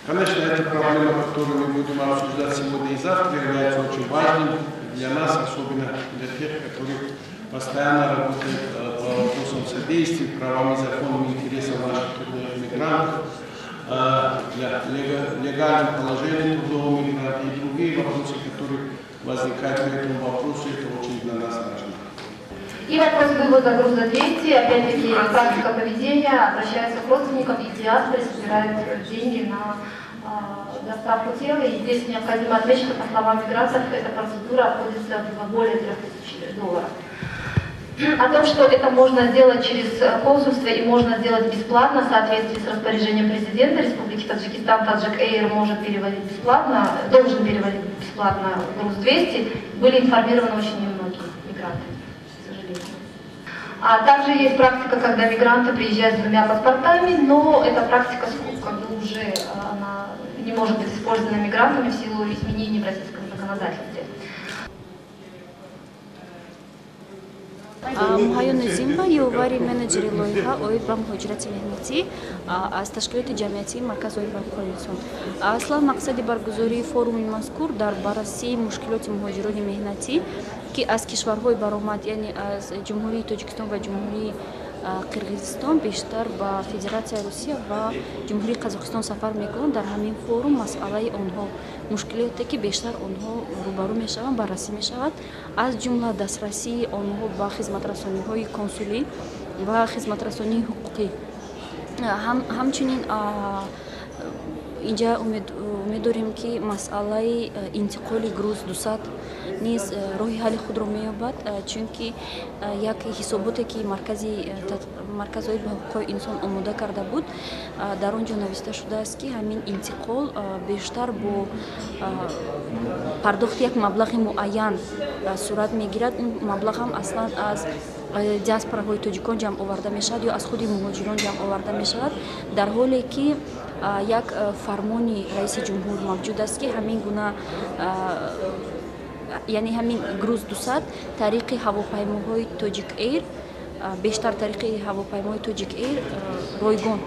Конечно, эта проблема, которую мы будем обсуждать сегодня и завтра, является очень важной для нас, особенно для тех, которые постоянно работают по вопросам содействия, правам и законам интересов наших трудовых мигрантов, для легального положения трудового мигранта и другие вопросы, которые возникают по этому вопросу, это очень для нас важно. И вопрос вывода груза 200, опять-таки практика поведения, обращается к родственникам и диаспоре, собирает деньги на доставку тела. И здесь необходимо отметить, что по словам мигрантов, эта процедура обходится в более $3000. О том, что это можно сделать через консульство и можно сделать бесплатно в соответствии с распоряжением президента Республики Таджикистан, Таджик Эйр может переводить бесплатно, должен переводить бесплатно груз 200, были информированы очень немногие мигранты. А также есть практика, когда мигранты приезжают с 2 паспортами, но эта практика уже она не может быть использована мигрантами в силу изменений в российском законодательстве. مهایون زیمبا یوواری منیجری لویها اوید بام هجرت مهنتی از تشکیلات جمعیتی مرکز اوید بام کوردستان. اصلا مقصد برگزاری فوروم مذکور در بررسی مشکلات مهاجران مهنتی که از کشورهای برآمد یعنی از جمهوری تاجیکستان و جمهوری قرقیزستان بیشتر با فدراسیای روسیه و جمهوری قزاقستان سفر میکنند. در همین فوروم مسئله آنها مشکلاتی که بیشتر آنها روبرو میشوند بررسی میشود، از جمله دسترسی آنها با خدمات رسانی‌های کنسولی و خدمات رسانی حقوقی. همچنین اینجا امیدواریم که مسئله انتقال گروز 200 نیز راه حل خود را می‌یابد، چون که یک حساباتی که مرکز اوید به حقوق انسان آماده کرده بود در آنجا نوشته شده است که همین انتقال بیشتر با پرداخت یک مبلغ معین صورت میگیرد. اون مبلغ هم اصلا از دیاسپوراهای تاجیکان جمع آورده می شود یا از خود مهاجران جمع آورده می شود، در حالی که یک فرمانی رئیس جمهور موجود است که همین گونه یعنی همین گروز 200 طریق هواپیماهای تاجیک ایر بیشتر طریق هواپیماهای تاجیک ایر رایگان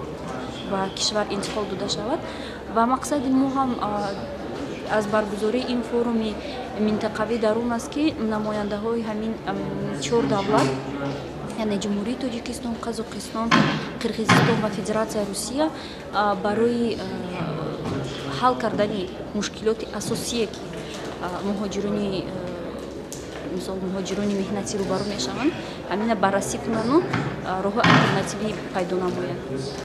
و کشور انتقال داده شود. و مقصد ما هم از برگزاری این فوروم منطقوی در اون است که نماینده های همین 4 دولت یعنی جمهوری تاجیکستان، قزاقستان، قرقیزستان و فدراسیای روسیه برای حل کردن مشکلات اساسی که مهاجران مهنتی رو برو میشوند همین بررسی کنند و راه آلترناتیوی پیدا نمایند.